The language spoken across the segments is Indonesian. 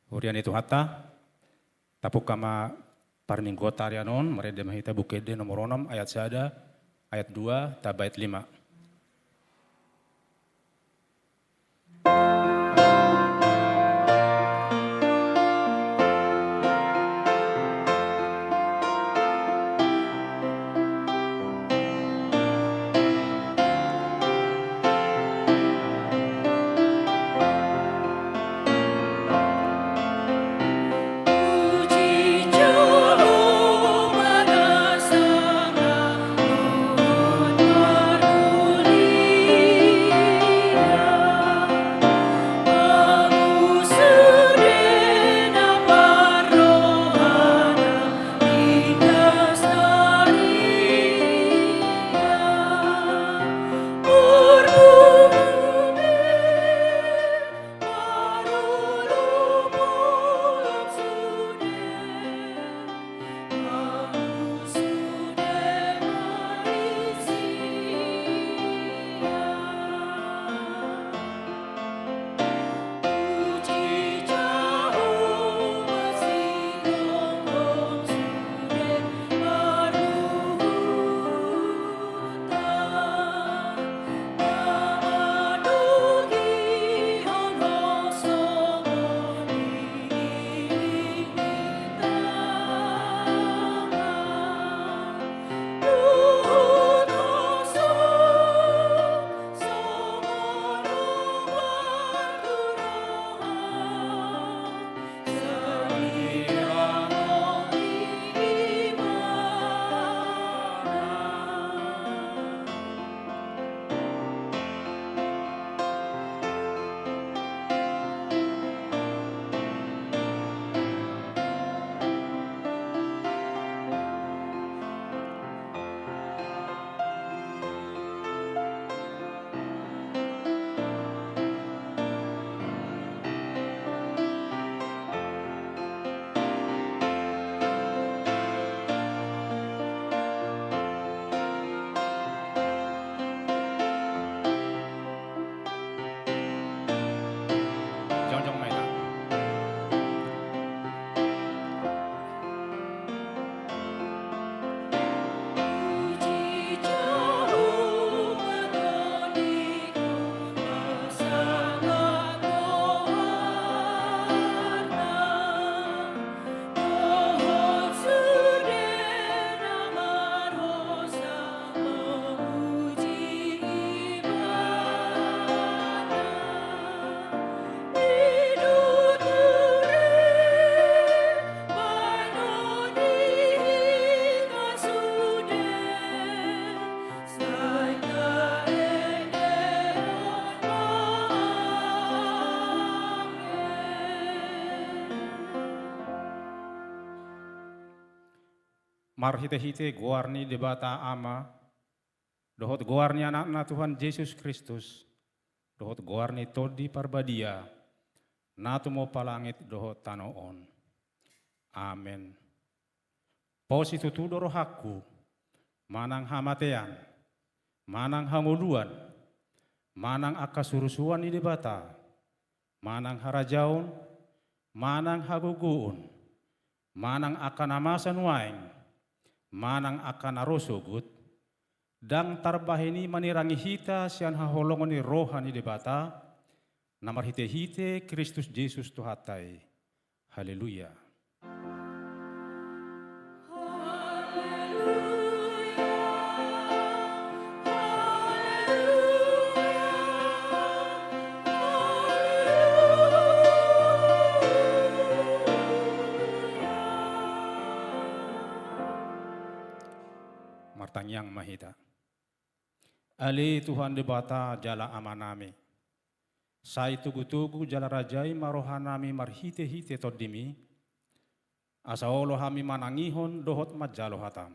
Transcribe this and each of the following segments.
Hurian itu hatta, tapuk kama parninggota rianon, mereda mahita bukede nomor 6 ayat sada, ayat 2, tabait 5. Jong maita. Marhite-hite guarni debata ama, dohot guarni anak-anak Tuhan Yesus Kristus, dohot guarni todi parbadia, natu mo palangit dohot tanoon. Amen. Posi tutudo rohaku, manang hamatean, manang hanguluan, manang akasurusuan ni debata, manang harajaun, manang haguguun, manang akanamasan waing, manang akan arosogut, dang tarbahini manirangi hita sian haholongon ni rohani debata, namar hite-hite Kristus Yesus Tuhatai. Haleluya. Martangyang mahita. Ali Tuhan debata jala amanami. Sai tugu-tugu jala rajai marohanami marhite-hite todimi. Asaolo hami manangihon dohot majalo hatam.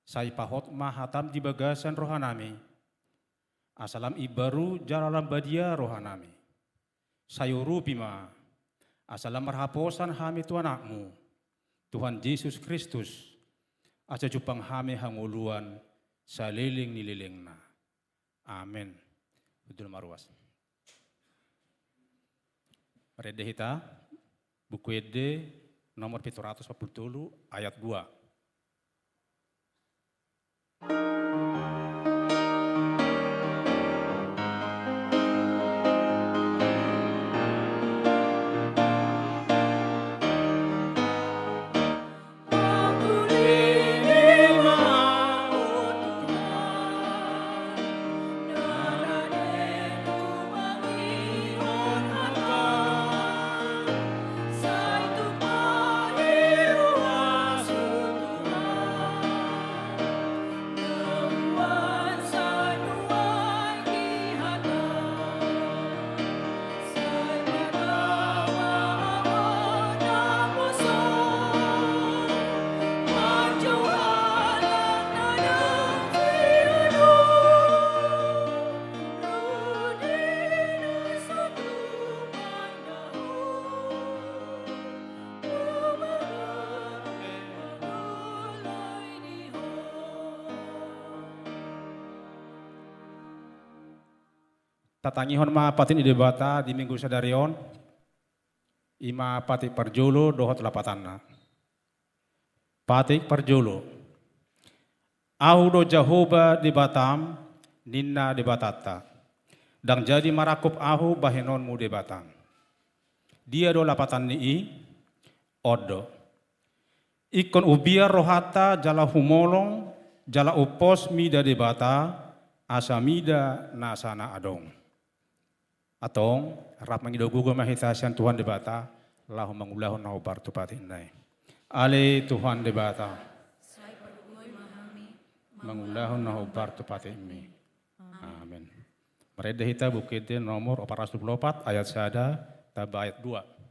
Sai pahot mahatam di bagasan rohanami. Asalam ibaru jala lambadia rohanami. Sayurupima. Asalam marhaposan hami tuanakmu. Tuhan Yesus Kristus. Asa jupang hami hanguluan sa liling nililing na. Amen. Udul maruas. Marede hita, buku ED nomor 740 ayat 2. Tatangihon ma patin ide bata di minggu sadarion, ima pati parjolo dohot lapatanna. Patik parjolo. Ahu do Jahoba di Batam, ninna di Batata. Dan jadi marakup ahu bahenonmu di Batam. Dia do lapatan ni odo. Ikon ubiar rohata jala humolong, jala upos mida di bata, asa mida nasana adong. Atong rap mangido gugo mahitasian Tuhan di bata, lahu mangulahon nahu bartu pati inay. Ale Tuhan di bata, mangulahon nahu bartu pati imi. Amin. Mereda hita bukit nomor 424 ayat sada taba ayat 2.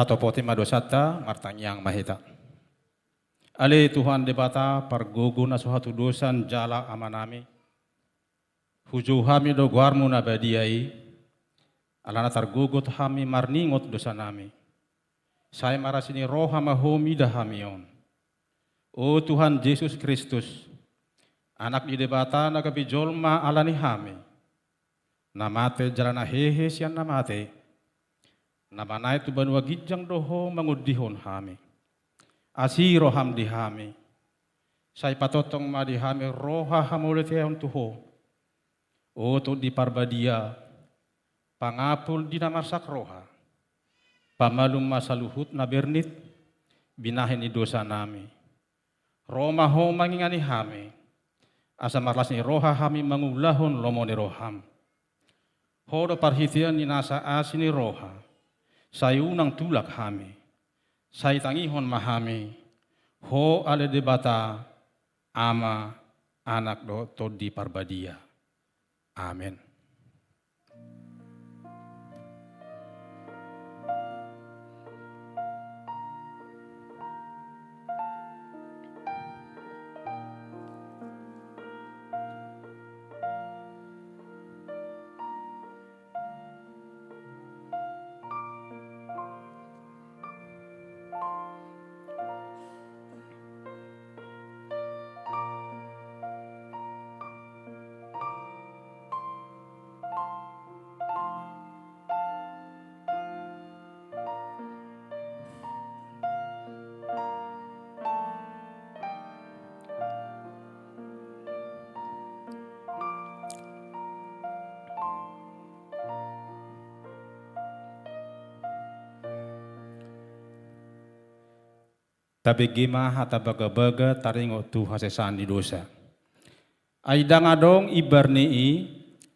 Tato poti madosata martanyang mahita. Ale Tuhan debata pargogo na suhatu dosan jala amanami. Huju hami do guarmu na badiai. Alana targogot hami marningot dosa nami. Saya marasini roha mahomi dahamion. O Tuhan Yesus Kristus, anak di debata na kapijolma alani hami. Namate jalana hehe sian namate. Namanay tu banwa gijang doho mangudihon hami. Asiro ham di hami. Say patotong madi hami roha hamulete on tuho. O tu di parbadia. Pangapul di namasak roha. Pamalum masaluhut na bernit. Binahin ni dosa nami. Roma ho mangingani hami. Asa marlas ni roha hami mangulahon lomo ni roham. Hodo parhitian ni nasa asini roha. Sayunang tulak hami. Say tangihon mahami. Ho ale debata ama anak do to di parbadia. Amin. Tapi gima hata baga-baga taringo tu hasesan di dosa. Ay dangadong ibarnii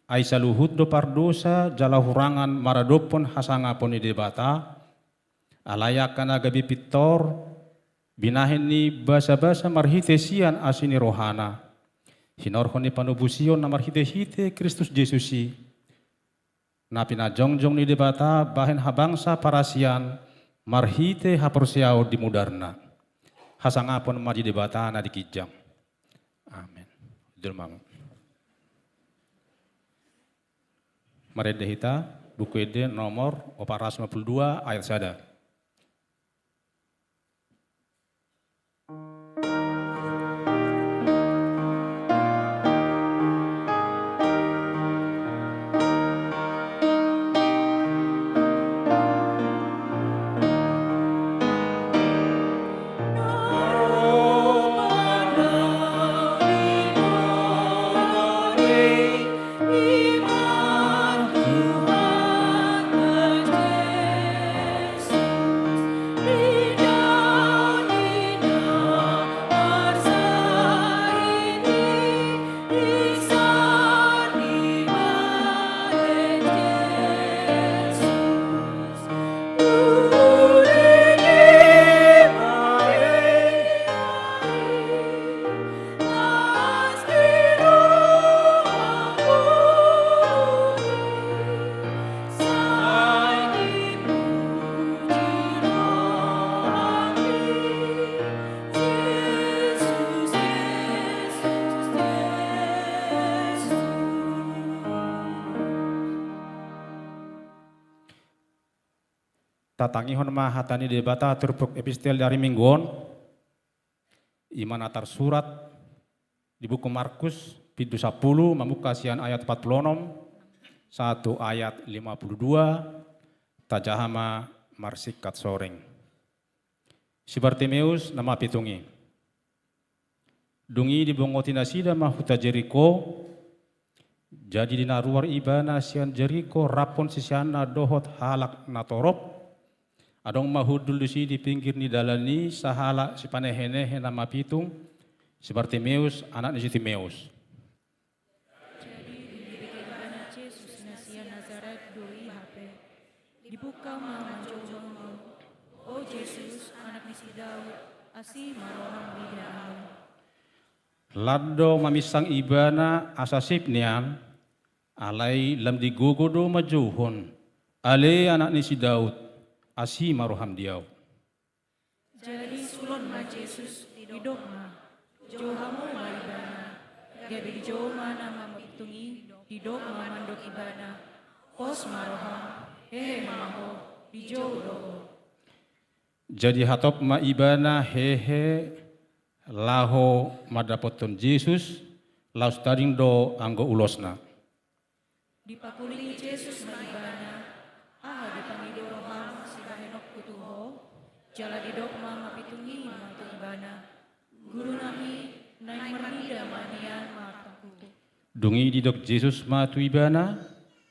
ay saluhut do pardosa jala hurangan maradopon hasangapon ni debata. Alayakan agabi pitor binahin ni basa-basa marhitesian asini rohana. Hinorhon ni panubusion na marhite-hite Kristus Jesusi. Na pinajongjong ni debata bahin habangsa parasian marhite haporsiao di mudarna. Hasangapon maji debata na dikijang. Amin. Dirmang. Maredehita buku ede nomor 452 ayat sada. Tatangihon mahatani debata turpuk epistel dari mingguon. Iman atar surat di buku Markus pintu 10 mamukasian ayat 46 1 ayat 52 tajahama marsikat soreng. Si Bartimeus nama pitungi. Dungi di bongotina sida mahuta Jeriko. Jadi dina ruar ibana sian Jeriko rapon sisiana dohot halak natorop. Adong mahudul di pinggir ni dalani sahala si panehenehe nama pitung si Bartimeus anak ni Timeus. Jadi diberikan Yesus nasia Nazaret doi hape. Dibuka manjong O Yesus anak ni si Daud asi maroham bidaan. Lado mamisang ibana asasip nian alai lam digugodo majuhon ale anak ni si Daud. Asi maroham diau. Jadi sulon ma Yesus hidup ma. Johamu ma ibana. Gabi jo ma nama pitungi hidup ma mandok ibana. Pos maroham hehe maho dijo doho. Jadi hatop ma ibana hehe laho madapoton Yesus laus tading do anggo ulosna. Dipakuli Yesus maribana, aha dipangido roham si bahenok kutuho, jala didokma mapitungi matu ibana. Guru nami, naik marnida manian mataku. Dungi didok Yesus matu ibana,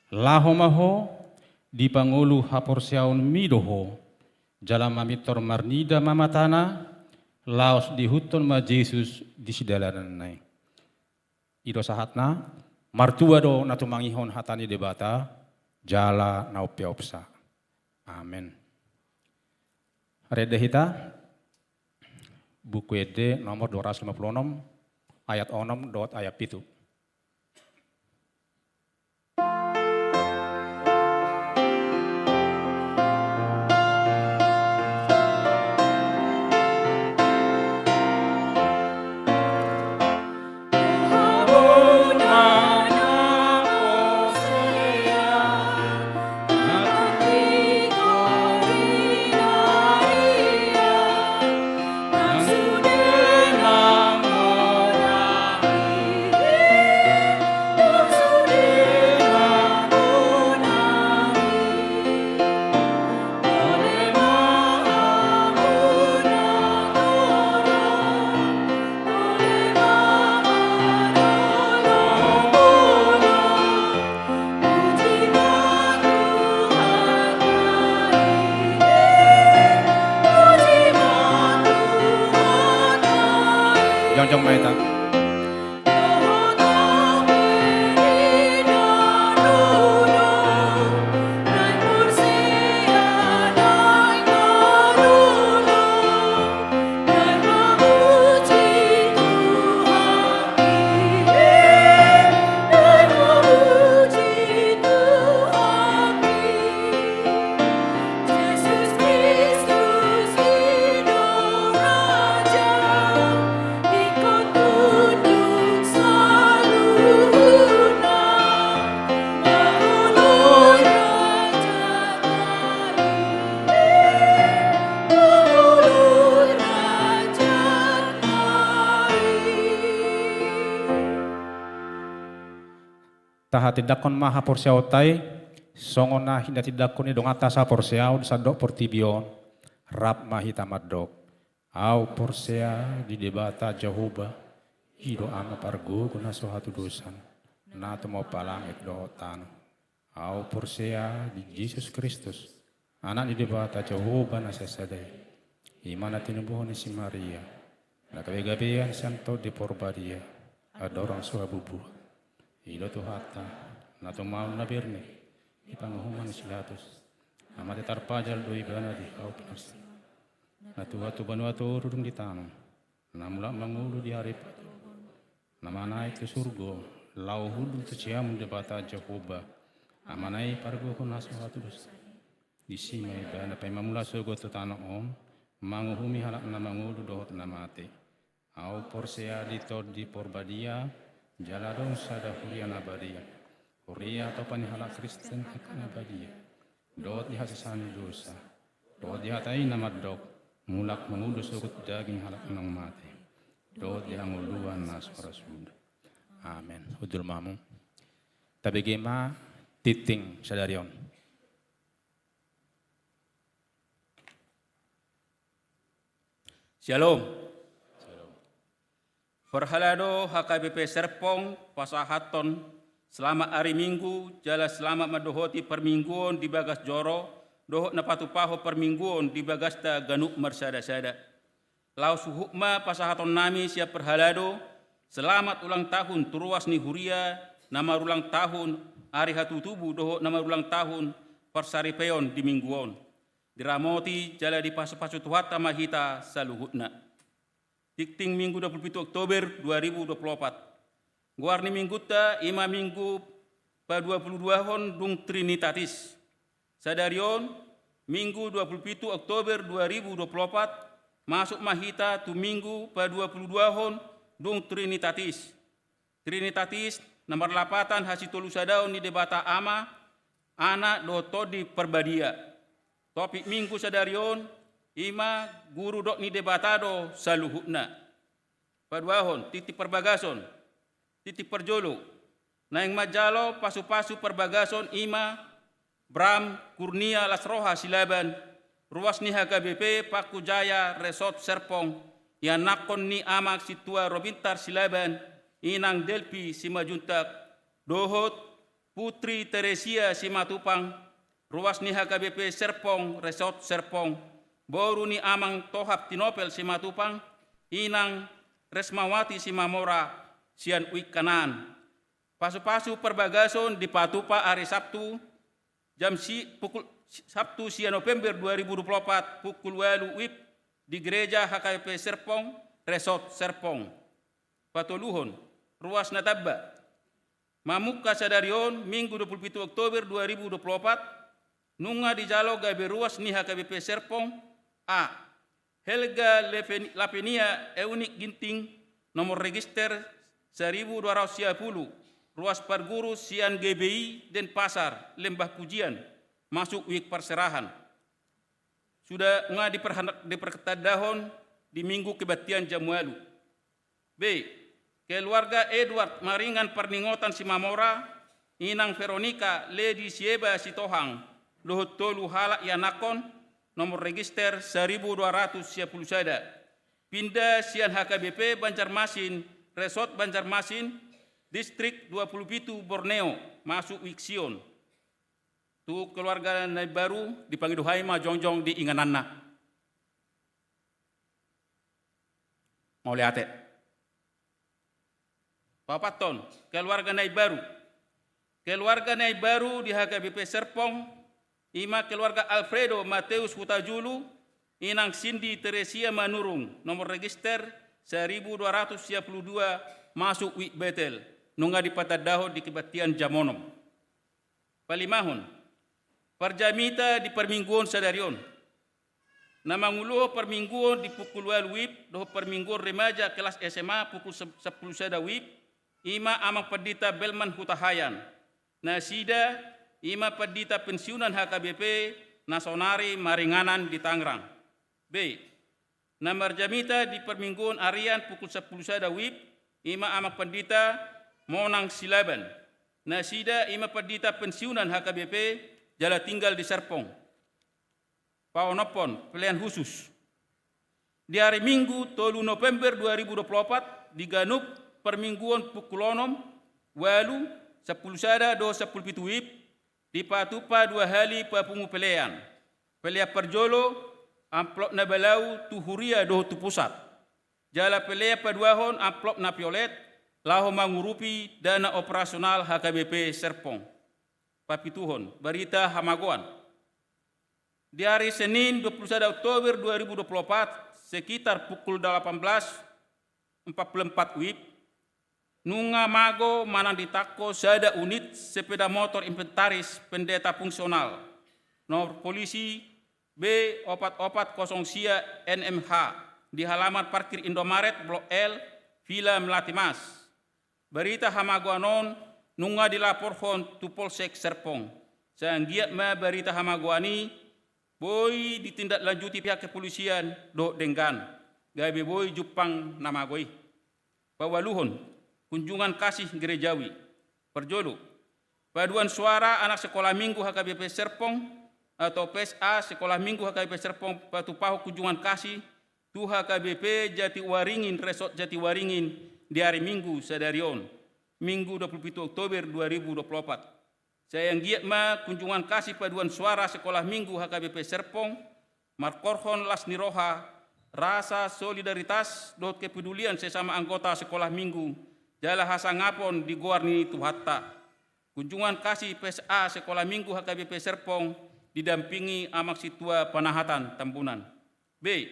laho maho, di pangulu hapor siaun midoho, jala mamitor marnida mamatana, laos dihuton ma Yesus di sidalanan nai. Ido sahatna, martua do natu mangihon hatani debata, jala naupiaupsa. Amin. Rede hita, buku ede nomor 256, ayat 6 dot ayat 7. Jong maita. Taha tidakon maha porsiao tai, songona hinda tidakon ni dongata sa porsiao sadok portibion, rap mahita madok. Au porsea di debata Jehovah, hido ama pargo guna sohatu dosan, nato mau palangit dotan. Au porsea di Yesus Kristus, anak di debata Jehovah nasesadai. Imana tinubuhon si Maria, nakabegabean santo di porbadia, ada orang suhabubu. Ilo tu hata, nato mau na birne, ipanguhuman silatus. Amate tarpajal do ibana di kau penas. Natu hatu banuatu urung di tanah, namula mangulu di hari patu. Nama naik ke surgo, lau hudu teciam di bata Jehovah. Amanai pargo kunasu hatu dos. Di sini ibana pemamula surgo tu tanah om, manguhumi halak nama ngulu dohot namate. Au porsea di tod di porbadia. Jaladong sada huria nabadia, huria atau panihala Kristen akan nabadia, dot dihasasani dosa, dot dihatai nama dok, mulak mengudus ukut daging halak nang mati, dot dihanguluan nas rasul. Amin. Udur mamu, tabegema titing sadarion. Shalom. Perhalado HKBP Serpong pasahaton selama hari Minggu jala selama madohoti permingguan di bagas joro dohot napatu paho permingguan di bagas ta ganuk mersada-sada. Lau suhukma pasahaton nami siap perhalado selamat ulang tahun turuas ni huria nama ulang tahun hari hatu tubuh dohot nama ulang tahun persaripeon di mingguan. Diramoti jala di pasu-pasu tuhata mahita saluhutna. Dikting Minggu 27 Oktober 2024. Guarni minggu ta ima minggu pa 22 hon dung Trinitatis. Sadarion Minggu 27 Oktober 2024 masuk mahita tu minggu pa 22 hon dung Trinitatis. Trinitatis nomor 8 hasitolu sadaon di debata ama anak doto di perbadia. Topik minggu sadarion ima guru dok ni debatado saluhutna. Paduahon titi perbagason. Titi Perjolo, Naing Majalo, Pasu-Pasu Perbagason Ima, Bram, Kurnia Lasroha Silaban, Ruas ni HKBP, Paku Jaya, Resort Serpong, yang nakon ni amak situa Robintar Silaban, Inang Delpi Simajuntak, Dohot, Putri Teresia Simatupang, Ruas ni HKBP Serpong, Resort Serpong, Boru ni amang Tohap Tinopel Simatupang, Inang Resmawati Simamora, Sian Uik Kanan. Pasu-pasu Perbagason di Patupa hari Sabtu, pukul Sabtu siang November 2024 pukul 8 WIB di Gereja HKBP Serpong, Resort Serpong. Patoluhon, Ruas Natabba, Mamuka Sadarion, Minggu 27 Oktober 2024, Nunga di Jalo Gabe Ruas ni HKBP Serpong, A. Helga Lapenia Eunik Ginting, nomor register 1210, Ruas Parguru Sian GBI Denpasar, Lembah Pujian, masuk wik perserahan. Sudah diperketadahon di minggu kebaktian Jamualu. B. Keluarga Edward Maringan Perningotan Simamora, Inang Veronica Lady Sieba Sitohang, Luhut Tolu Halak Yanakon, nomor register 1210 sada. Pindah Sian HKBP Banjarmasin, Resort Banjarmasin, Distrik 27 Borneo, masuk Wiksion. Tu keluarga Nai Baru dipanggil Haima Jongjong di Ingananna. Mau lihat ya? Papaton, keluarga Nai Baru. Keluarga Nai Baru di HKBP Serpong, Ima keluarga Alfredo Mateus Hutajulu, Inang Cindy Teresia Manurung, nomor register 1222, masuk Wik Betel. Nunga di Patadaho di kebaktian Jamonom. Palimahon, Parjamita di Permingguan Sadarion. Nama nguluh Permingguan di pukul 8 WIB, doh Permingguan remaja kelas SMA pukul 10 sada WIB, Ima amang Pedita Belman Hutahayan. Nasida, Ima Pedita pensiunan HKBP, Nasonari Maringanan di Tangerang. B. Nama Jamita di Permingguan Arian pukul 10 sada WIB, Ima amang Pedita Monang Silaban. Nasida Ima Pedita pensiunan HKBP, jala tinggal di Serpong. Paonopon, pilihan khusus. Di hari Minggu 3 November 2024 di Ganup Permingguan pukul 6, Walu 10 sada do 10 pitu WIB di Patupa 2 hali papungu pelean. Pelea Perjolo amplop na Balau tuhuria do tu pusat. Jala pelea paduahon amplop na Piolet laho mangurupi dana operasional HKBP Serpong. Papituhon, berita Hamagoan. Di hari Senin 21 Oktober 2024 sekitar pukul 18.44 WIB, Nunga Mago manang ditako sada unit sepeda motor inventaris pendeta fungsional. Nomor polisi B4400 Sia NMH di halaman parkir Indomaret Blok L, Villa Melati Mas. Berita Hamaguanon nunga dilaporkan tu Polsek Serpong. Sanggiat ma berita Hamaguani boy ditindaklanjuti pihak kepolisian do denggan. Gabe boy Jepang nama goi. Pawaluhon kunjungan kasih gerejawi. Perjolo. Paduan suara anak sekolah minggu HKBP Serpong atau PSA sekolah minggu HKBP Serpong Patupaho kunjungan kasih tu HKBP Jatiwaringin Resort Jatiwaringin di hari Minggu Sadarion, Minggu 27 Oktober 2024. Saya yang giat ma kunjungan kasih paduan suara sekolah Minggu HKBP Serpong, Markorhon Lasniroha, rasa solidaritas dot kepedulian sesama anggota sekolah Minggu, jala hasangapon di Goarni Tuhatta. Kunjungan kasih PSA sekolah Minggu HKBP Serpong didampingi amak situa Panahatan Tambunan. B.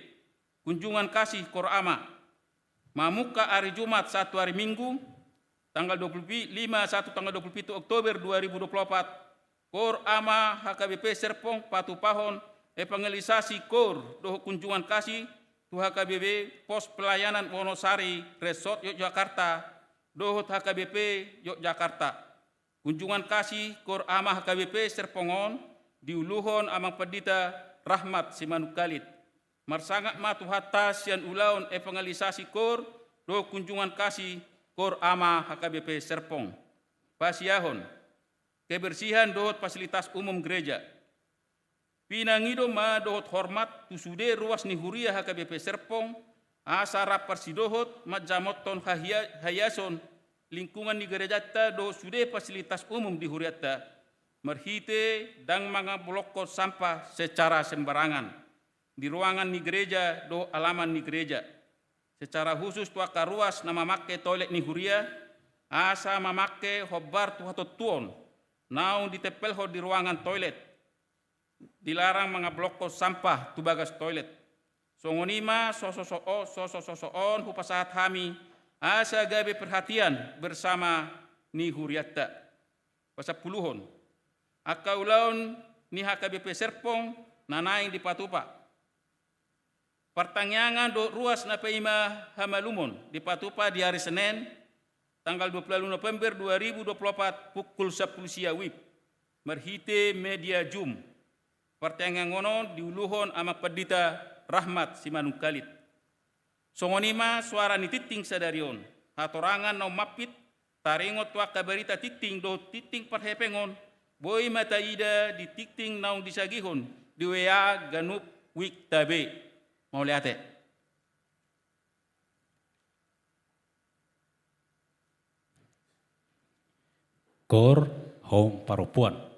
Kunjungan kasih Korama. Mamuka hari Jumat 1 hari Minggu, tanggal 25 tanggal 27 Oktober 2024, Kor Ama HKBP Serpong Patupahon evangelisasi Kor doh kunjungan kasih tu HKBP Pos Pelayanan Wonosari Resort Yogyakarta doh HKBP Yogyakarta. Kunjungan kasih Kor Ama HKBP Serpongon diuluhon amang Pedita Rahmat Simanukalit. Marsangat matu hatta sian ulaun evangelisasi Kor do kunjungan kasih Kor ama HKBP Serpong. Pasiahon, kebersihan dohot fasilitas umum gereja. Pinangido ma dohot hormat tusude ruas ni huria HKBP Serpong, asara persidohot majamoton hayason lingkungan ni gerejata do sude fasilitas umum di huriata, merhite dan mga blokot sampah secara sembarangan di ruangan ni gereja do alaman ni gereja. Secara khusus tuaka ruas na mamakai toilet ni huria, asa mamakai hobar tuhatutuon, naung ditepelho di ruangan toilet. Dilarang mga blokot sampah tubagas toilet. Songonima sososoon hupasahat hami, asa gabe perhatian bersama ni huriata. Pasapuluhon, akaulaun ni HKBP Serpong nanaing di Patupa. Pertanyaan do ruas na paima hamalumon di Patupa di hari Senin, tanggal 20 November 2024 pukul 10 siang WIB. Merhite media Zoom. Pertanyaan ngono diuluhon ama Pendeta Rahmat Simanungkalit. Songonima suara ni titing sadarion. Hatorangan no mapit, taringot wa kabarita titing do titing parhepengon. Boy mataida di titing naung disagihon. Di WA ganup wik tabe. Mau lihat ya? Kor Home Parupuan.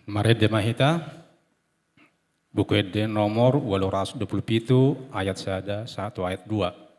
Mari demahita buku Eden nomor 827 ayat 1 ayat 2.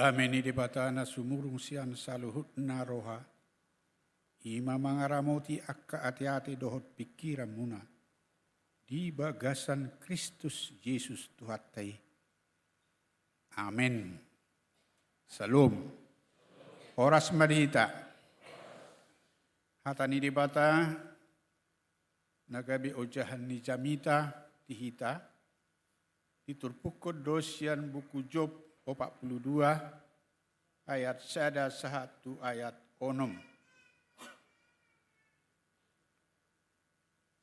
Dameni di batana sumurung sian saluhut naroha. Ima mangaramoti akka ati-ati dohot pikiran muna. Di bagasan Kristus Yesus Tuhatai. Amin. Salam. Horas madita. Hatani di bata. Nagabi ojahan ni jamita tihita. Diturpukod dosian buku Job 42 ayat 1 ayat 6.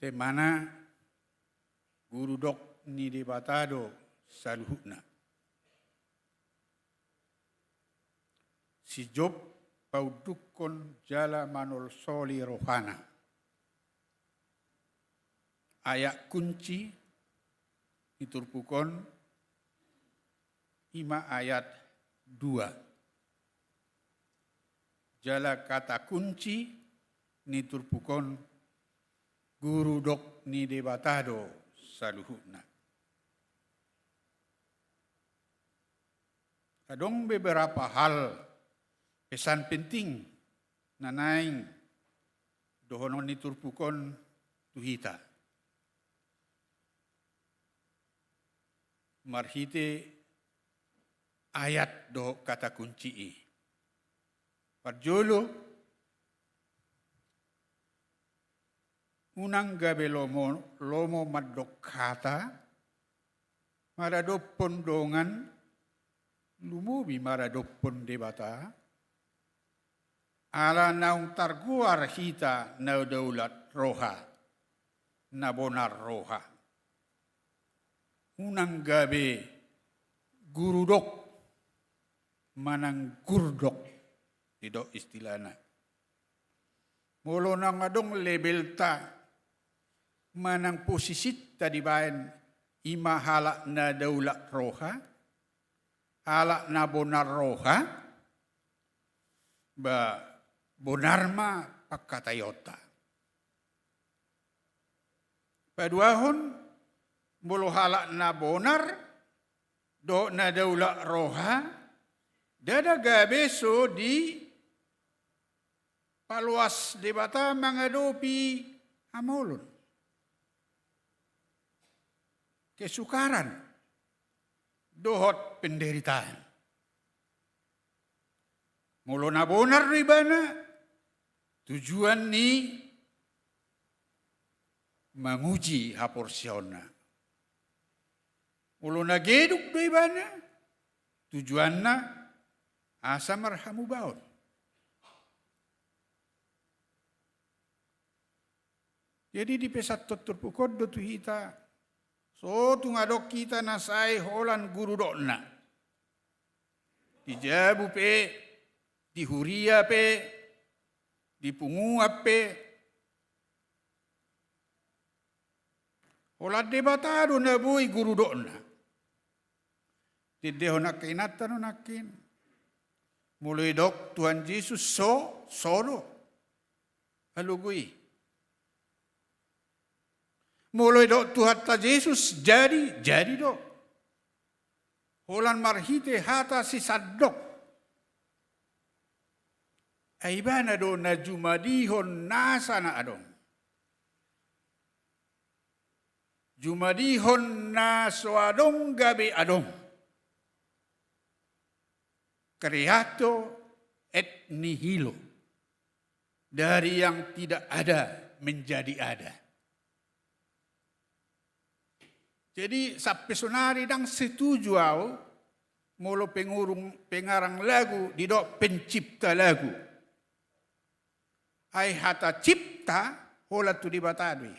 Temana guru dok ni debatado saluhutna. Si Job paudukon jala manol soli rohana. Ayat kunci diturpukon 5 ayat 2. Jala kata kunci ni turpukon guru dok ni debatado saluhutna. Kadong beberapa hal pesan penting nanaing dohonon ni turpukon tuhita. Marhite ayat do kata kunci i. Parjolo unang gabe lomo madok kata maradopon dongan lumubi maradopon debata ala naung targuar hita na daulat roha na bonar roha. Unang gabe gurudok manang gurdok tidak istilahna. Molo nang adong label ta manang posisit tadi bayan ima halak na daulat roha, halak na bonar roha, ba bonar ma pakatayota. Paduahon molo halak na bonar do na daulat roha. Dada gabeso di paluas debata menghadapi amolun. Kesukaran, dohot penderitaan. Mulu na bonar ribana, tujuan ni menguji haporsiona. Mulu na geduk ribana, tujuan na asa marhamu baon. Jadi di pesat tutur pukod do tuhita. So tungadok kita nasai holan guru dokna. Dijabu pe, dihuria pe, dipungua pe. Holan debatado na boy guru dokna. Tiddeho nakinatan no nakin. Mulai dok Tuhan Yesus solo. Halugui. mulai dok Tuhan ta Yesus jadi dok. Holan marhite hata si sadok. Aibana do na jumadihon nasa na adong. Jumadihon na soadong gabi adong. Creato et nihilo. Dari yang tidak ada menjadi ada. Jadi sampai sonari dang setuju au molo pengarang lagu di dok pencipta lagu. Ai hata cipta hola tu dibatadui.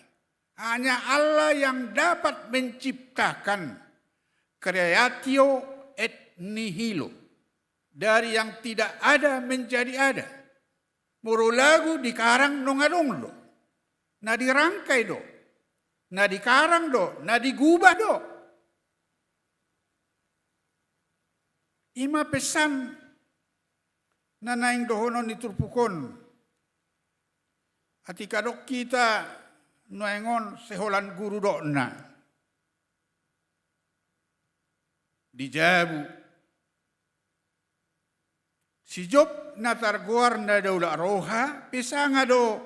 Hanya Allah yang dapat menciptakan creatio et nihilo. Dari yang tidak ada menjadi ada. Moro lagu dikarang nongadong do. Na dirangkai do. Na dikarang do, na digubah do. Ima pesan na naing dohonon iturpukon. Ati kadok kita nuengon seholan guru do na. Dijabu. Si Job na targuar na daula roha, pesanga do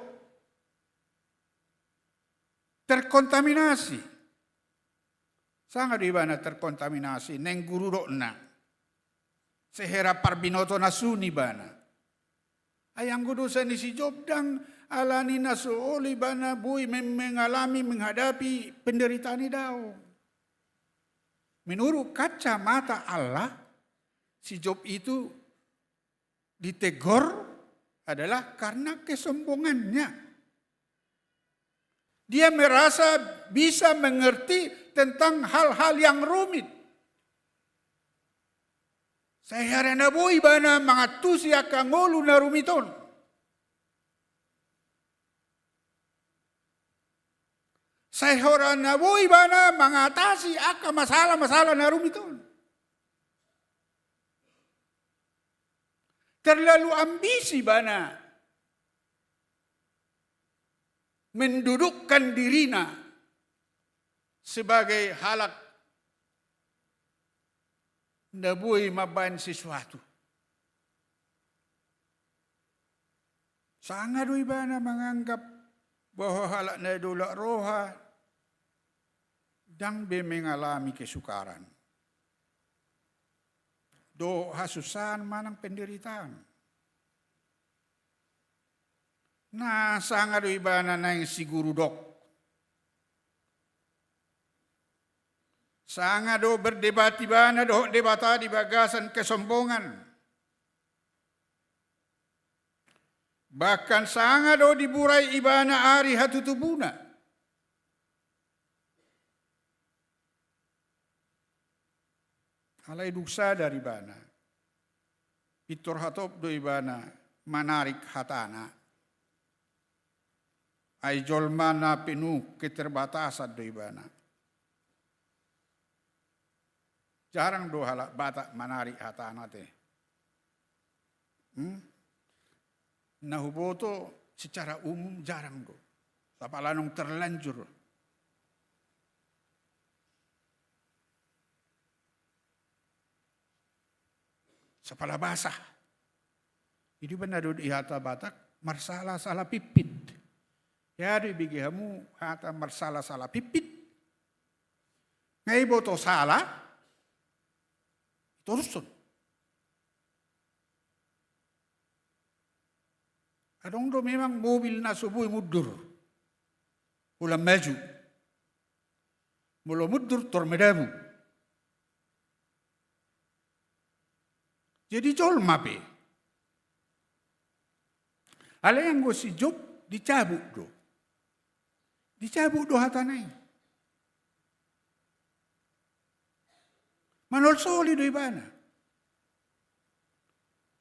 terkontaminasi. Sanga di bana terkontaminasi neng guru na. Sehera parbinoto nasuni bana. Ayang gudu sa ni si Job dang alani nasuoli bana buy mengalami menghadapi penderitaan ni daw. Menurut kacamata Allah, si Job itu ditegor adalah karena kesombongannya. Dia merasa bisa mengerti tentang hal-hal yang rumit. Saya harana boy bana mangatusi akan ngolu na rumiton. Saya harana boy bana mengatasi akan masalah-masalah na rumiton. Terlalu ambisi bana mendudukkan dirinya sebagai halak nabui maban sesuatu. Sangat ibana menganggap bahwa halak na dula roha dang be mengalami kesukaran. Do hasusan manang penderitaan. Nah, sangat ibana na yung siguro dok. Sangat do berdebat ibana do debata di bagasan kesombongan. Bahkan sangat do diburai ibana ari hatutubuna. Alai duksa dari ibana. Pitor hatop do ibana manarik hatana. Ay jolma na penuh keterbatasan do ibana. Jarang do halak batak menarik hatana te. Nahuboto secara umum jarang do. Tapalanong terlanjur. Sapala basah. Ini benar do ihata batak marsala salah pipit. Yari bigihamu hata marsala-sala pipit. Ngai boto salah. Turusun. Adong do memang mobil na subuh mudur. Ulam maju. Mula mudur tormedamu. Jadi jol mape. Ala yang go si Job dicabut do. Dicabut do hatanay. Manol soli do ibana.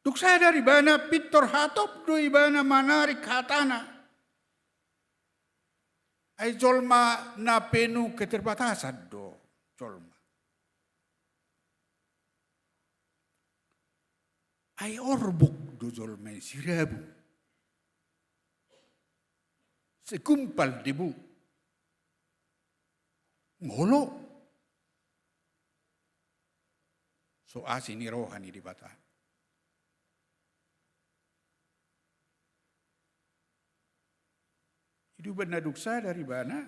Duksa dari ibana pitor hatop do ibana manarik hatana. Ay jolma na penuh keterbatasan do jolma. Ay orbuk do jolma sirabu. Sekumpal debu. ngolo. So asini rohani di bata. Hidup benaduksa dari mana?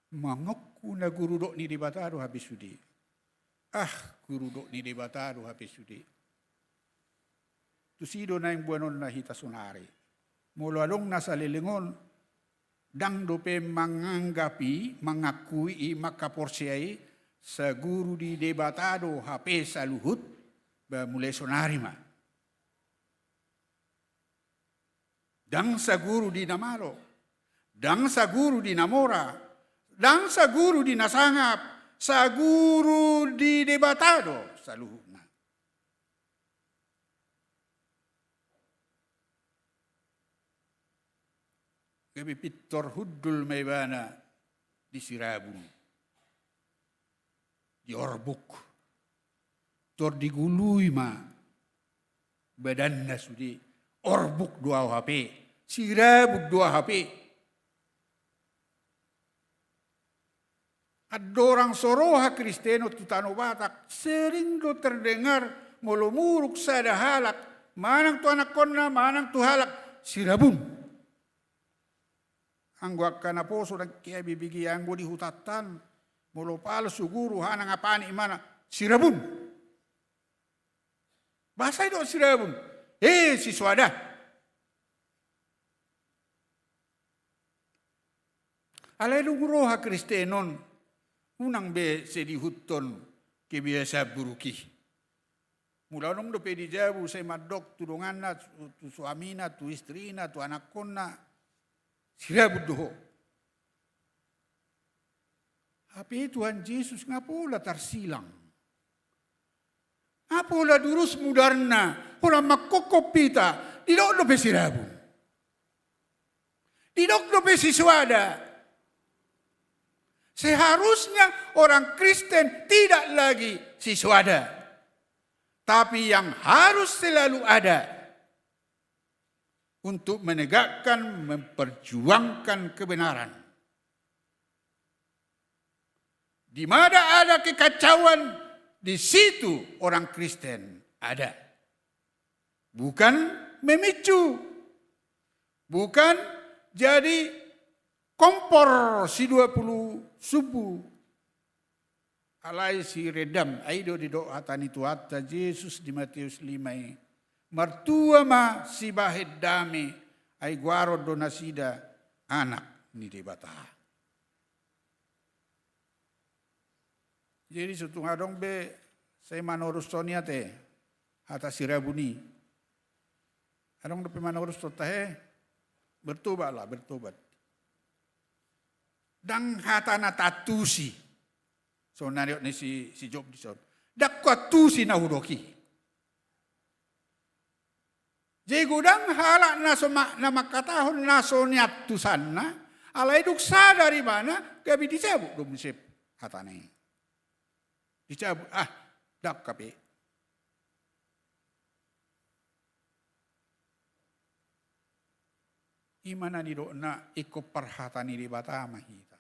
Mangokku na guru dok ni di bata aduh habis sudi. Guru dok ni di bata aduh habis sudi. Tusido na yung buwanon na hita sunari. Mula long nasa lilingon, dang dope manganggapi, mangakui, makaporsiyai sa guru di debatado HP sa luhut, ba mulai sonari ma. Dang sa guru di namalo, dang sa guru di namora, dang sa guru di nasangap, sa guru di debatado sa luhut na. Gabi pitor huddul maybana di Sirabun, di Orbuk, tor digului ma, badan na sudi, Orbuk 2 HP, Sirabuk 2 HP. Ada orang Soroha Kristeno Tutano Batak, sering do terdengar mulumuruk sada halak, manang tu anak konna, manang tu halak, Sirabun. Anggo kana poso dan kia bibigi anggo di hutatan molo palsu guru hanang apani mana Sirabun. Bahasa itu Sirabun. Siswada. Alai luguroha Kristenon unang be sedihutton kebiasa buruki. Mula nung do pedi jabu say madok tudunganna tu suamina tu istrina tu anak konna Sirabud doho. Tapi Tuhan Yesus ngapula tarsilang. Ngapula durus mudarna. Hula makokopita. Didok dope sirabun. Didok dope siswada. Seharusnya orang Kristen tidak lagi siswada. Tapi yang harus selalu ada untuk menegakkan, memperjuangkan kebenaran. Di mana ada kekacauan, di situ orang Kristen ada. Bukan memicu, bukan jadi kompor si 20 subuh. Alai si redam, aido di doa tani tuata Yesus di Matius 5. Mertua ma si bahid dami ay guaro donasida anak ni debata. Jadi sutung adong be saya manorus tonia te atas Sirabuni. Adong depe manorus totahe bertobatlah bertobat. Dang hatana tatusi. So nariot ni si Job di son. Dak kwatusi na hudoki. Jadi gudang halak na makatahon naso niat tusan na alai duksa dari mana gabi dicabut dong sip hatane. Dicabut dak kape. Imana ni do na ikop perhatani di batama kita.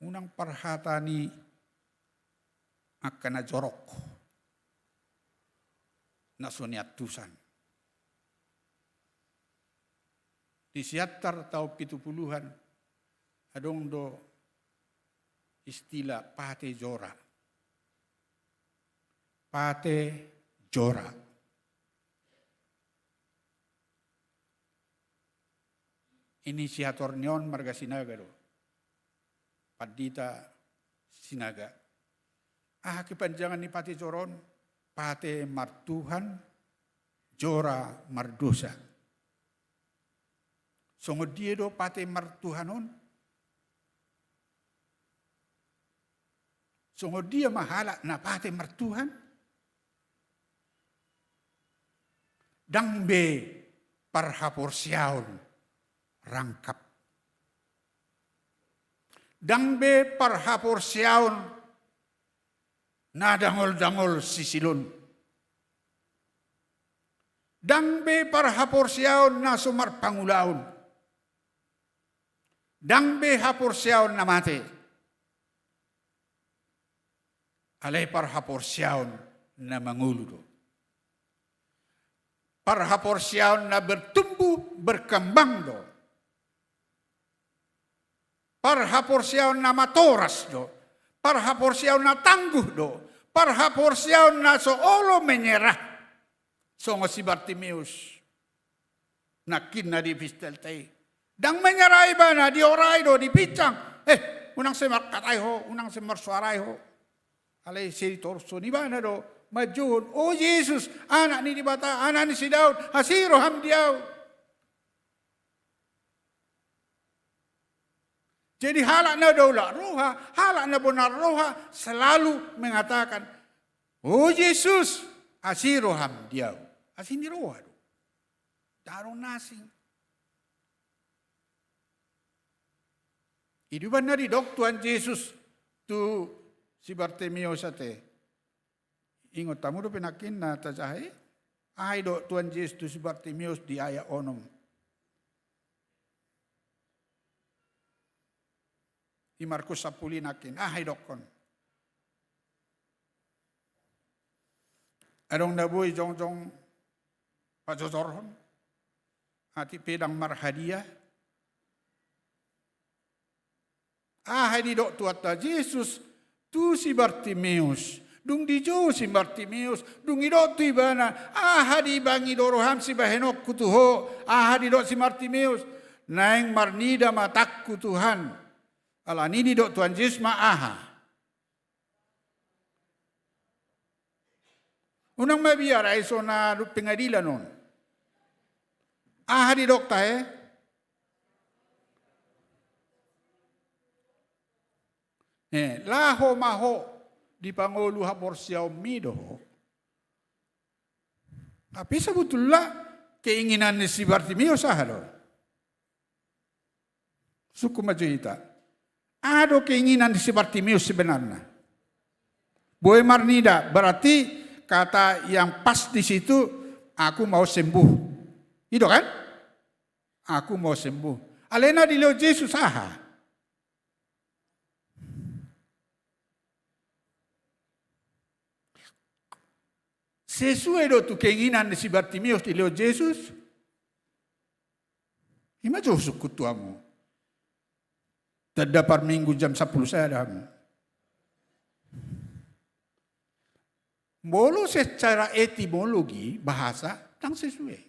Unang perhatani akan jorok. Nasoniat tusan. Di siatar tau 70-an adong do istilah pate jora. Pate jora. Inisiator nyon marga sinaga do. Padita sinaga. Kepanjangan ni pate joron. Pate martuhan, jora mardosa. Sungguh dia do pate martuhanon. Sungguh dia mahala na pate martuhan. Dangbe parhaporsiaon rangkap. Dangbe parhaporsiaon na dangol-dangol sisilon. Dang be parhaporsiaon na sumar pangulaon. Dang be haporsiaon na mate. Alay parhaporsiaon na manguludo. Parhaporsiaon na bertumbuh, berkembang do. Parhaporsiaon na matoras do. Parhaporsiaon na tangguh do. Parhaporsiaon na soolo menyerah. Songo si Bartimeus nakin na di pistel tay. Dang menyarai bana di orai do di picang. Unang semar katay ho, unang semar suaray ho. Alay si torso ni bana do majun. Oh Yesus, anak ni di bata, anak ni si Daud, hasiro hamdiaw. Jadi halak na daulah roha, halak na benar roha selalu mengatakan, oh Yesus, hasiro hamdiaw. Asin di roha do. Darong nasing. Iduban na di dok Tuhan Yesus tu si Bartimeus ate. Ingot tamu do penakin na tajahe. Ay do Tuhan Yesus tu si Bartimeus di aya onom. Di Markus 10 nakin. Ay dokon. Adong nabuy jong pajojoron. Hati pedang marhadia. Di dok tuata Yesus tu si Bartimeus. Dung di jo si Bartimeus. Dung idok tu ibana. Di bangi doroham si bahenok kutuho. Di dok si Bartimeus. Naeng marnida matakku Tuhan. Alani di dok Tuhan Yesus Unang mabiar ay so na pengadilan nun. Di dok tayo. Laho maho di Pangulo haporsiaw mido. Tapi sebetulnya keinginan si Bartimeus do. Suku majuita. Ada keinginan si Bartimeus sebenarnya. Boy marnida berarti kata yang pas di situ, aku mau sembuh. Itu kan? Aku mau sembuh. Alena di leo Yesus sesuai do tu keinginan si Bartimeus di leo Yesus. Ima jauh suku tuamu. Terdapat minggu jam 10 saya dah. Molo secara etimologi bahasa tang sesuai.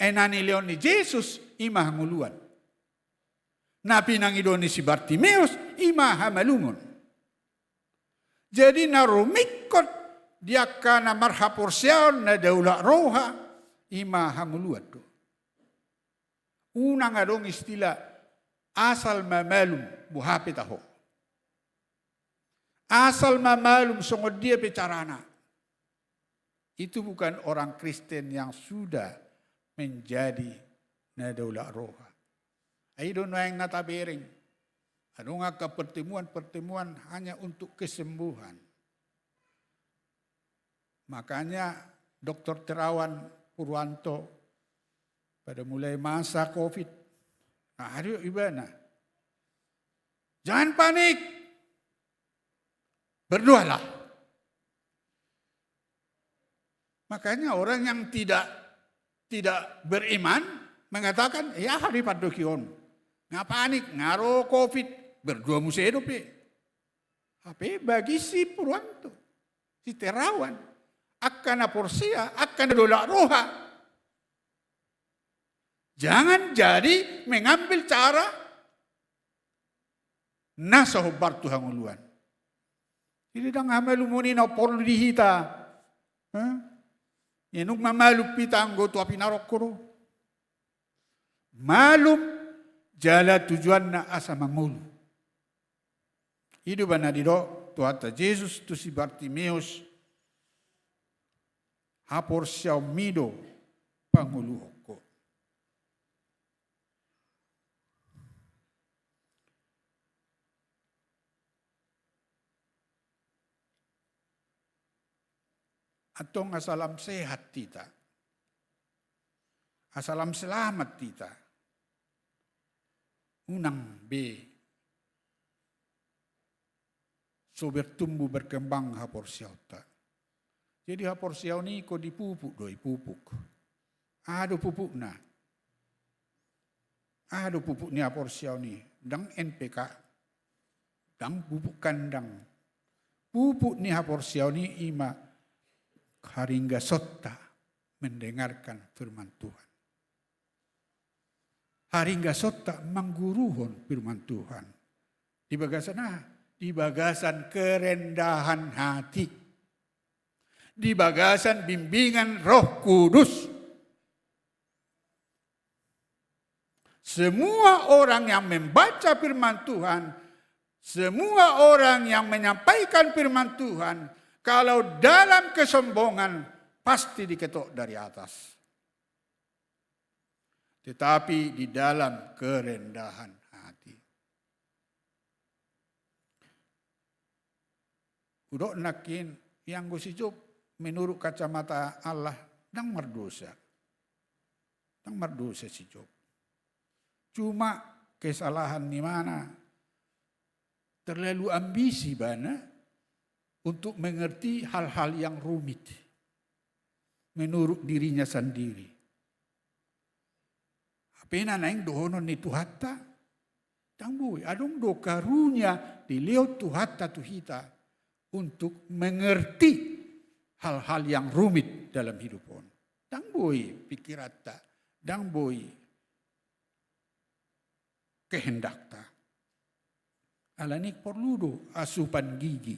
Enani leon ni Yesus imah nguluan. Napi nang idoni si Bartimeus imah hamalungon. Jadi narumikot dia kana marhaporsiaon na daulah roha imah hanguluan do. Unang adong istilah asal mamalum buhape taho. Asal mamalum songod dia bicarana. Itu bukan orang Kristen yang sudah menjadi nadaulah roha. Ayo no yang natabering. Ano nga ka pertemuan-pertemuan hanya untuk kesembuhan. Makanya Dr. Terawan Purwanto pada mulai masa COVID. Hari ibana. Jangan panik. Berdoalah. Makanya orang yang tidak beriman mengatakan, ya hari padokion. Ngapanik, ngaro COVID, berdua musedo pe. Tapi bagi si Purwanto, si Terawan, akan aporsia, akan dola roha. Jangan jadi mengambil cara nasahubar Tuhan uluan. Ini dang hamalumuni na porlo dihita. Yenuk mamaluk pita anggo tu api narokoro. Malum jala tujuan na asa mangulu. Hidup na diro tuata Yesus tu si Bartimeus hapor siyaw mido panguluhok ko. atau asalam sehat tita, asalam selamat tita. Unang B, so bertumbuh berkembang hapor siau ta. Jadi hapor siau ni ko dipupuk doi pupuk. Ado pupuk na. Ado pupuk ni hapor siau ni. Dang NPK, dang pupuk kandang. Pupuk ni hapor siau ni ima haringga sotta mendengarkan firman Tuhan. Haringga sotta mangguruhon firman Tuhan. Di bagasan kerendahan hati. Di bagasan bimbingan Roh Kudus. Semua orang yang membaca firman Tuhan, semua orang yang menyampaikan firman Tuhan, kalau dalam kesombongan pasti diketok dari atas. Tetapi di dalam kerendahan hati. Udok nakin yang gusijub menurut kacamata Allah dang merdosa. Dang merdosa si Job. Cuma kesalahan di mana? Terlalu ambisi bana untuk mengerti hal-hal yang rumit menurut dirinya sendiri. Apena naing dohonon ni Tuhatta, tangbuy adong do karunya di leo Tuhatta tuhita untuk mengerti hal-hal yang rumit dalam hidupon. Tangbuy pikirata, tangbuy kehendakta. Alanik perlu asupan gigi.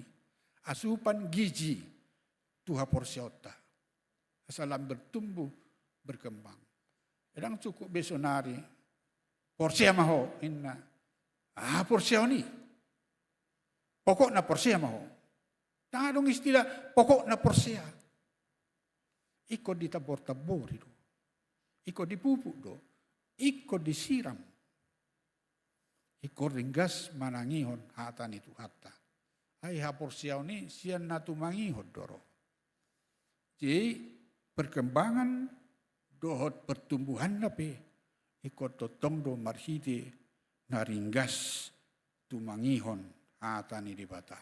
Asupan gizi tuha porsiota. Asalam bertumbuh, berkembang. Kadang cukup besonari. Porsia maho. Inna. Porsia ni. Pokok na porsia maho. Tanga dong istilah pokok na porsia. Iko ditabor-tabor itu. Iko dipupuk do. Iko disiram. Iko ringgas manangihon hatan itu hatta. Hai hapor siau ni sian natumangi hodoro. Jadi perkembangan dohot pertumbuhan nape ikut totong do marhide naringgas tumangihon atani di bata.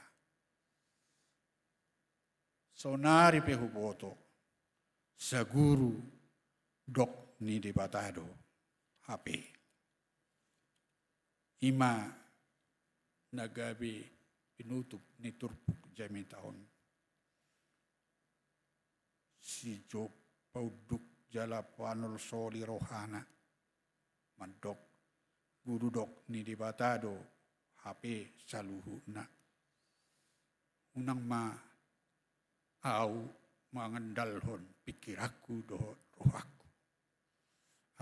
Sonari pehuboto saguru dok ni di batado HP. Ima nagabi pinutup ni turpuk jami tahun. Si Job pauduk jala panul soli rohana. Mandok gurudok ni di batado HP saluhu na. Unang ma au mangandalhon pikiraku doh rohaku.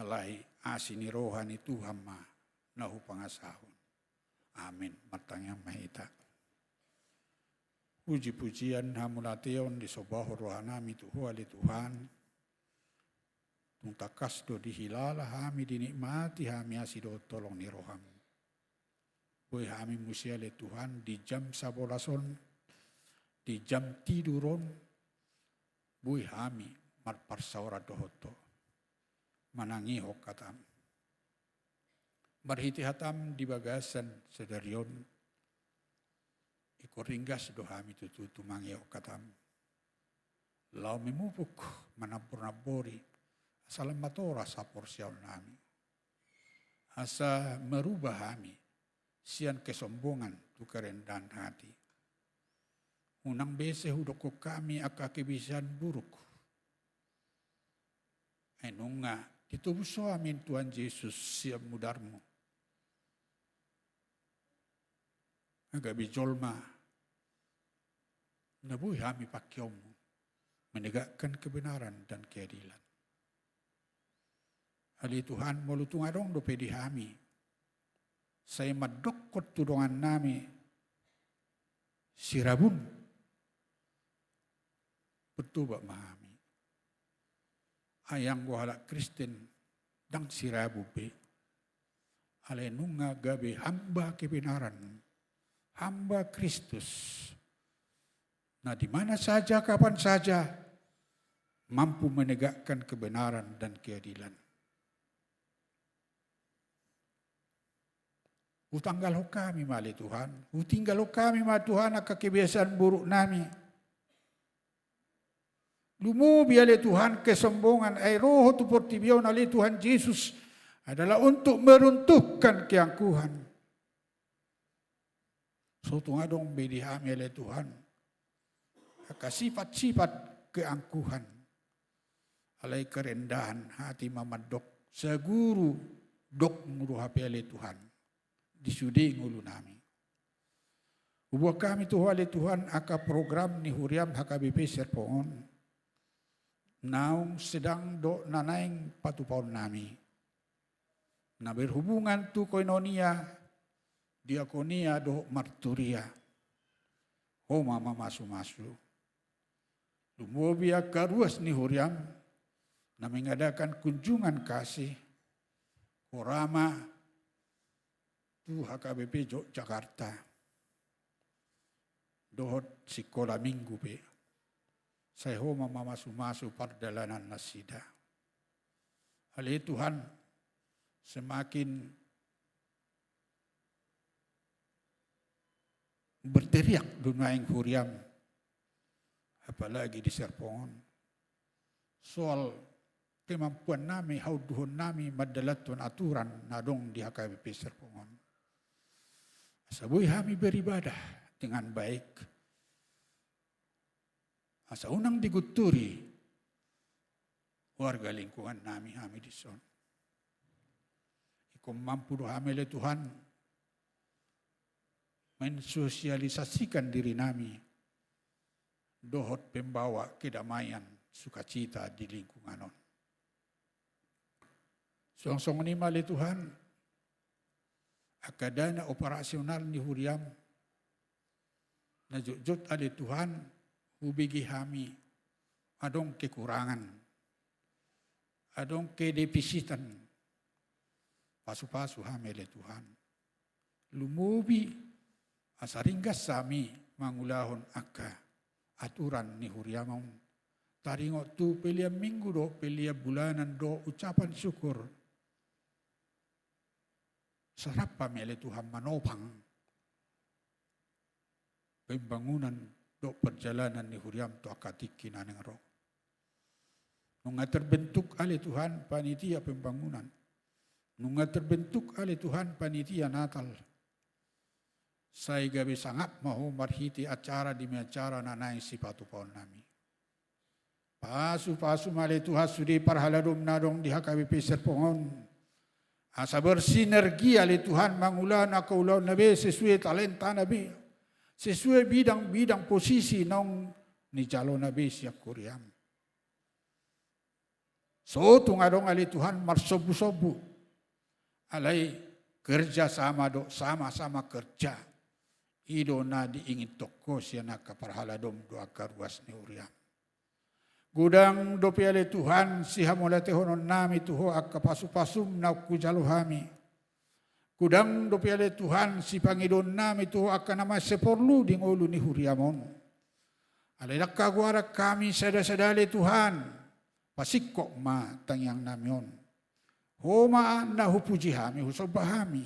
Alai asini rohani Tuhan ma nahu pangasahon. Amin. Matangnya mahita. Puji-pujian hamunateon di sobaho rohanami tuhuali Tuhan. Tung takas do dihilala hami dinikmati hami asido tolong ni roham. Boy hami musiale Tuhan di jam sabolason, di jam tiduron, boy hami marparsaura dohoto. Manangi hokatam. Marhiti hatam di bagasan sedarion. Iko ringgas dohami tutu mangyok katam. Lau memupuk manapur-napuri. Asalam matora sapor siaw nami. Asa merubah kami. Sian kesombongan tu kerendahan hati. Unang bese hudoko kami akakibisan buruk. Enunga ditubuh amin Tuhan Yesus siap mudarmu. Agak bijolma. Nabuhi kami pakyomu. Menegakkan kebenaran dan keadilan. Ali Tuhan molutung adong dope di kami. Saya madokot tudongan nami. Sirabun. Betubak mahami. Ayang wahala Kristen. Dang sirabu be. Alenunga gabe hamba kebenaran. Hamba Kristus. Nah di mana saja, kapan saja, mampu menegakkan kebenaran dan keadilan. Utanggal kami mali Tuhan, utinggal kami ma Tuhan akan kebiasaan buruk nami. Lumubi ale Tuhan kesombongan, ay roho tu portibion ale Tuhan Yesus adalah untuk meruntuhkan keangkuhan. So tungadong bedihami ale Tuhan, akan sifat-sifat keangkuhan, alai kerendahan hati mamadok, seguru dok nguruhapi ale Tuhan. Disudi ngulu nami. Ubuah kami Tuhan ale Tuhan aka program ni huriam HKBP Serpong. Naung sedang do nanaing patupaon nami. Na berhubungan tu koinonia, diakonia do marturia. Homa masu-masu. Lumobia karuas ni huriam na mengadakan kunjungan kasih. Korama tu HKBP Jakarta. Dohot sekolah minggu pe. Saya homa mamasu-masu pardalanan nasida. Hal itu Tuhan semakin berteriak dunia yang huriam. Apalagi di Serpong. Soal kemampuan nami, hauduhun nami, madalatun aturan nadong di HKBP Serpong. Sabui kami beribadah dengan baik. Asa unang diguturi warga lingkungan nami di son. Ikum mampu kami le Tuhan mensosialisasikan diri nami dohot pembawa kedamaian sukacita di lingkungan non. Song-song ni mali Tuhan akadana operasional ni huriam najujut ali Tuhan hubigi kami adong kekurangan adong kedefisitan pasu-pasu kami le Tuhan lumubi asaringgas sami mangulahon akka aturan ni huriamon taringo tu pelia minggu do pelia bulanan do ucapan syukur sarap pamele Tuhan manopang pembangunan do perjalanan ni huriam to akatiki naneng roh. Nunga terbentuk ale Tuhan panitia pembangunan. Nunga terbentuk ale Tuhan panitia Natal. Saya gabi sangat mahu marhiti acara di acara nanai sipatu pohon nami. Pasu-pasu male Tuhan sudi parhaladum nadong di HKBP Serpongon. Asa bersinergi ali Tuhan mangulan akaulau nabi sesuai talenta nabi. Sesuai bidang-bidang posisi nong ni calon nabi siap kuriam. So tungadong ali Tuhan marsobu-sobu. Alai kerja sama do sama-sama kerja. Ido na diingin toko siya nakaparhaladom do akaruas ni uriam. Gudang dopi ale Tuhan si hamulate honon nami tuho akapasu-pasum na kujaluhami. Gudang dopi ale Tuhan si pangidon nami tuho akan nama seporlu ding ulu ni huriamon. Ale nakaguara kami sada-sadale Tuhan pasikok ma tangyang namion. Homa na hupuji hami husobahami.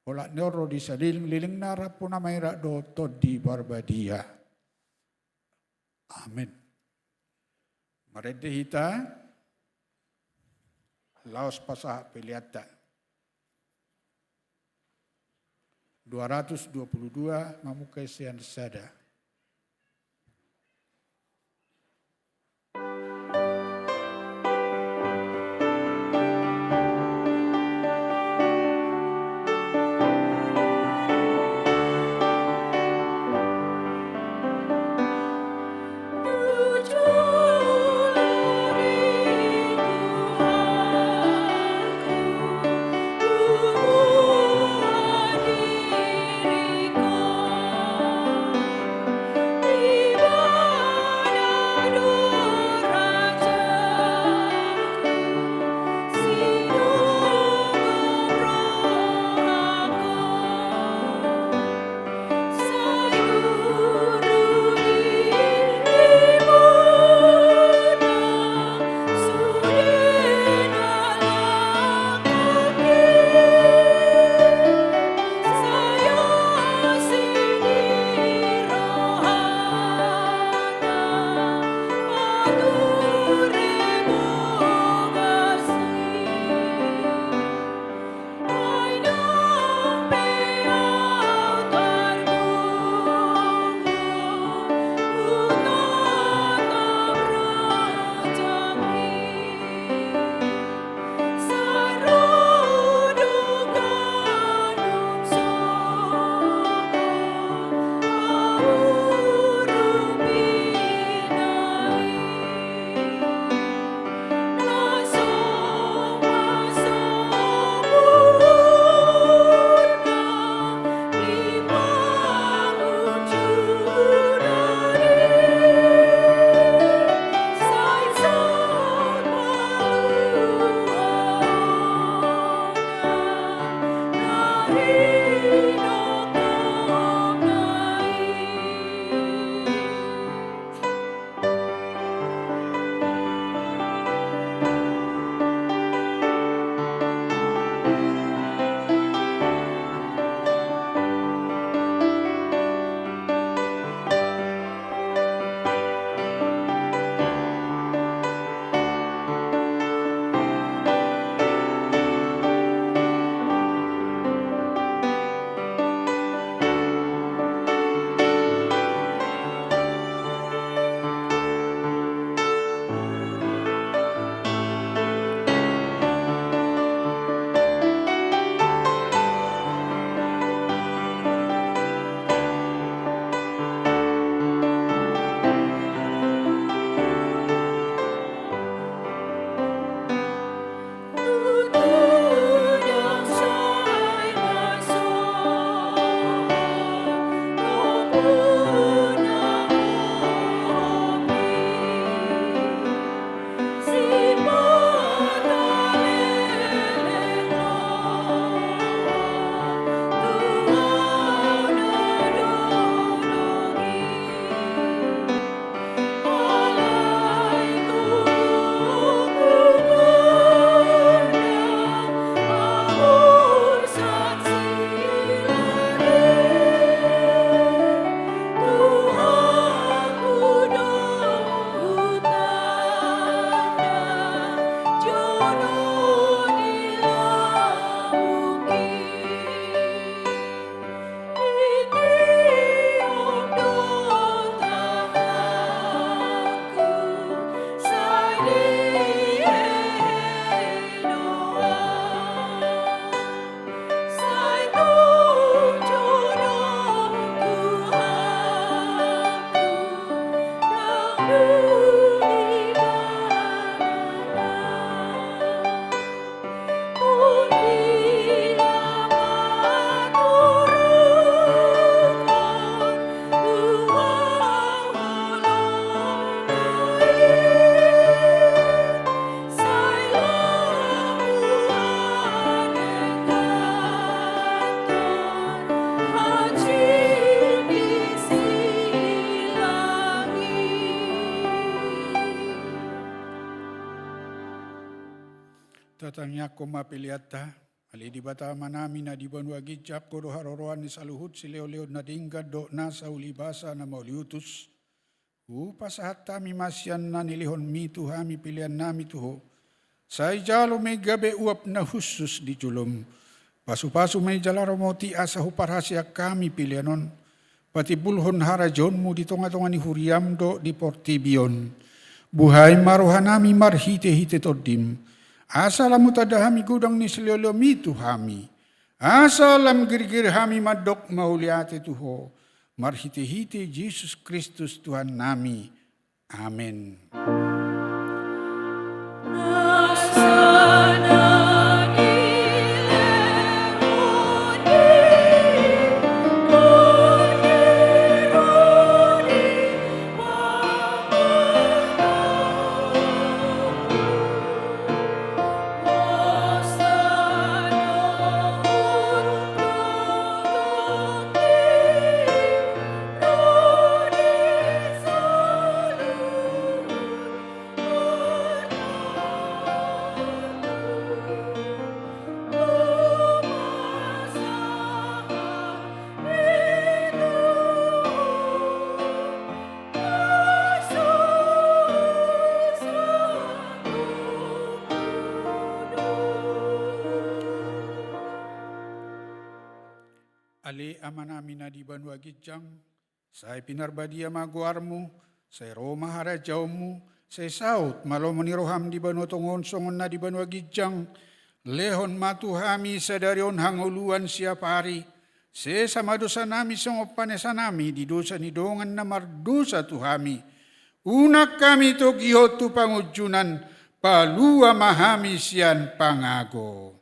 Ola nero di saliling-liling narap po na mayra do todi barbadia. Amin. Marede hita laos pasah peliata 222 mamukai sian sada. Tatanya koma piliata, ali di bata manami na di banwa gijak koro haroroan ni saluhut si leo-leo na dingga do na sa ulibasa na mauliutus. Upasahat tami masyan na nilihon mi tuhami pilihan nami tuho. Sa ijalo may gabi uap na husus di julom. Pasu-pasu may jalaromoti asa huparhasya kami pilihanon. Pati bulhon harajon mo di tonga-tonga ni huriam do di portibion. Buhay marohanami marhite-hite todim. Asalam utadahami gudang ni seliolo mitu hami. Asalam girgir hami madok mauliate tuho. Marhite-hite Yesus Kristus Tuhan nami. Amin. Ali amanami na di banwa gijang, say pinarbadia maguarmu, say Roma harajawmu, say saut malomo ni roham di banwa tongon songon na di banwa gijang, lehon matuhami sadarion hanguluan siapari, se sama dosa nami songopanesa nami di dosa ni dongan na mardosa tuhami, unak kami to gihotu pangujunan, palua mahami sian pangago.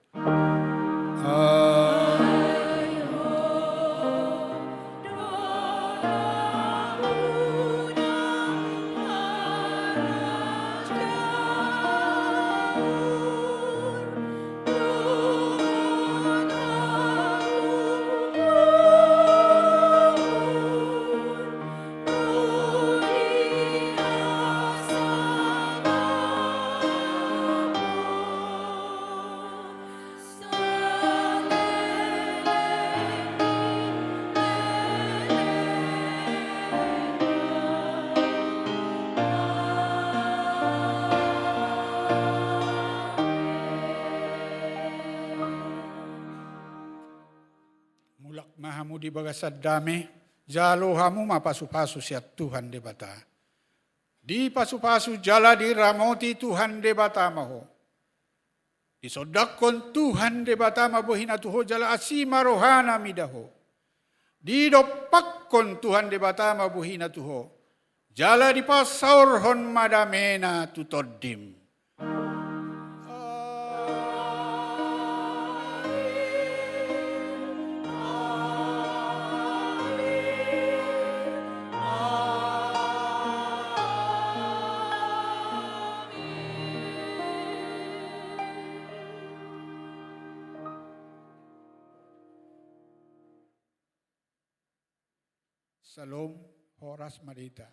Mahamu di bagasad dami, jalo hamu mapasu-pasu siat Tuhan de bata. Di pasu-pasu jala di ramoti Tuhan de bata maho. Di sodakon Tuhan de bata mabuhina tuho jala asima rohana midaho. Di dopakkon Tuhan de bata mabuhina tuho. Jala di pasaurhon madamena tutodim. Salom, Horas Marita.